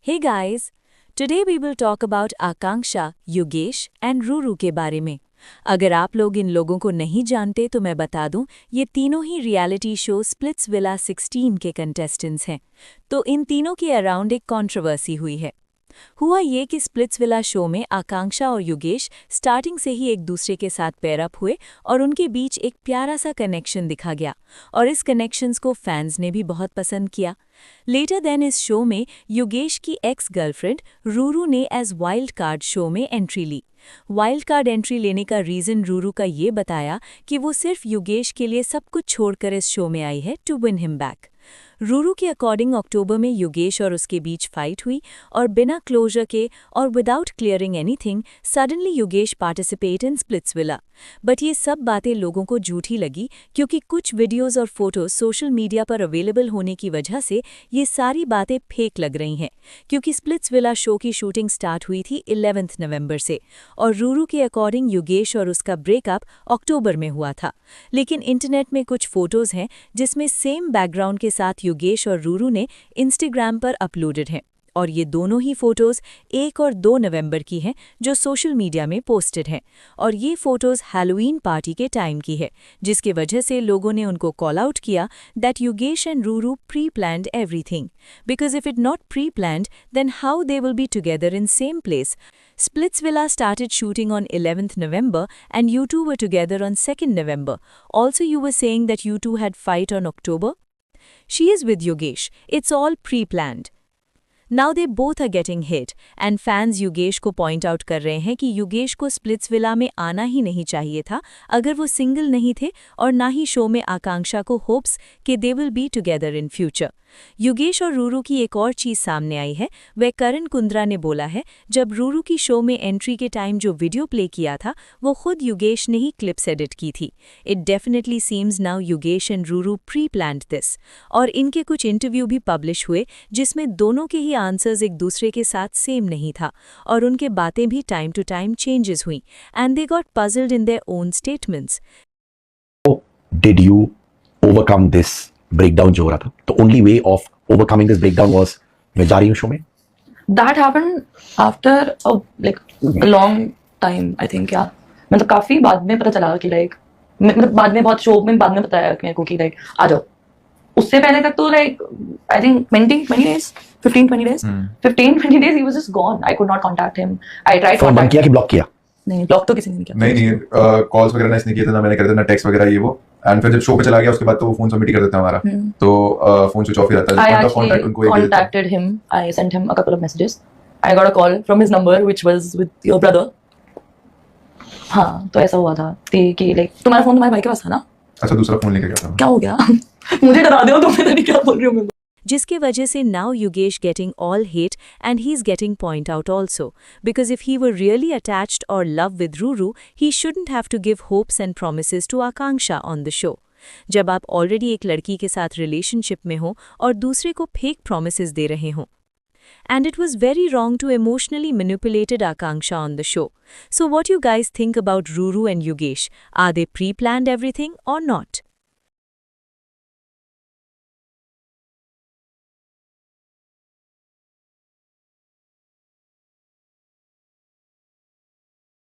Hey guys, today we will talk about Akanksha, Yogesh and Ruru के बारे में। अगर आप लोग इन लोगों को नहीं जानते तो मैं बता दूं, ये तीनों ही रियलिटी शो स्प्लिट्सविला 16 के कंटेस्टेंट्स हैं। तो इन तीनों के अराउंड एक कंट्रोवर्सी हुई है। हुआ ये कि स्प्लिट्सविला शो में आकांक्षा और योगेश स्टार्टिंग से ही एक दूसरे के साथ पेयर अप हुए और उनके बीच एक प्यारा सा कनेक्शन दिखा गया और इस कनेक्शंस को फैंस ने भी बहुत पसंद किया। लेटर देन इस शो में योगेश की एक्स गर्लफ्रेंड रूरू ने एज वाइल्ड कार्ड शो में एंट्री ली। वाइल्ड कार्ड एंट्री लेने का रीज़न रूरू का ये बताया कि वो सिर्फ योगेश के लिए सब कुछ छोड़कर इस शो में आई है to win him back. Ruru के अकॉर्डिंग अक्टूबर में योगेश और उसके बीच फाइट हुई और बिना क्लोजर के और without clearing anything suddenly Yogesh participate in Splitsvilla. But ये सब बातें लोगों को झूठी लगी क्योंकि कुछ वीडियोस और फोटोज सोशल मीडिया पर अवेलेबल होने की वजह से ये सारी बातें फेक लग रही हैं, क्योंकि स्प्लिट्सविला शो की शूटिंग स्टार्ट हुई थी 11 नवंबर से और रूरू के अकॉर्डिंग योगेश और उसका ब्रेकअप अक्टूबर में हुआ था। लेकिन इंटरनेट में कुछ फोटोज हैं जिसमें सेम बैकग्राउंड के साथ योगेश और रूरू ने इंस्टाग्राम पर अपलोडेड हैं और ये दोनों ही फोटोज 1 और 2 नवंबर की हैं जो सोशल मीडिया में पोस्टेड हैं और ये फोटोज हैलोवीन पार्टी के टाइम की है, जिसकी वजह से लोगों ने उनको कॉल आउट किया that Yogesh and Ruru pre planned everything, because if it not pre planned then how they will be together in same place. Splitsvilla started shooting on 11th November and you two were together on 2nd November. Also, you were saying that you two had fight on October? She is with Yogesh. It's all pre-planned. Now they both are getting hit and fans Yogesh को point out कर रहे हैं कि योगेश को Splitsvilla में आना ही नहीं चाहिए था अगर वो सिंगल नहीं थे और ना ही शो में आकांक्षा को होप्स कि दे will be together in future. Yogesh और रूरू की एक और चीज़ सामने आई है, वह करण कुंद्रा ने बोला है जब रूरू की शो में एंट्री के टाइम जो वीडियो प्ले किया था वो खुद योगेश ने ही क्लिप्स एडिट की थी। It definitely seems now Yogesh and Ruru pre planned this. और इनके कुछ इंटरव्यू भी पब्लिश हुए जिसमें दोनों के ही आंसर्स एक दूसरे के साथ सेम नहीं था और उनके बातें भी टाइम टू टाइम चेंजेस हुई and they got puzzled in their own statements. Did you overcome this breakdown जो हो रहा था? The only way of overcoming this breakdown was मैं जा रही हूँ शो में? That happened after a long time, I think, yeah. मतलब काफी बाद में पता चला कि मतलब बाद में बहुत शो में बाद में बताया मेरे को कि आ जाओ। उससे पहले तक तो I think 20 days, 15-20 days, 15-20 days he was just gone. I could not contact him. I tried phone बंद किया कि ब्लॉक किया? नहीं, ब्लॉक तो किसी ने नहीं किया। नहीं कॉल्स वगैरह ना इसने किए थे, ना मैंने करे थे, ना टेक्स्ट वगैरह ये वो। एंड फिर जब शो पे चला गया उसके बाद तो वो फोन सबमिट कर देता है हमारा, तो फोन स्विच ऑफ ही रहता है। I actually contacted him. I sent him a couple of messages. I got a call from his number which was with your brother. हाँ, तो ऐसा हुआ था कि तुम्हारा फोन तुम्हारे भाई के पास था ना? अच्छा, दूसरा फोन लेके गया था। क्या हो गया? मुझे डरा दो, तुम पता नहीं क्या बोल रही हो। जिसके वजह से now Yogesh getting all hate and he's getting point out also. Because if he were really attached or love with Ruru, he shouldn't have to give hopes and promises to Akanksha on the show. जब आप already एक लड़की के साथ relationship में हो और दूसरे को फेक promises दे रहे हो. And it was very wrong to emotionally manipulated Akanksha on the show. So what you guys think about Ruru and Yogesh? Are they pre-planned everything or not?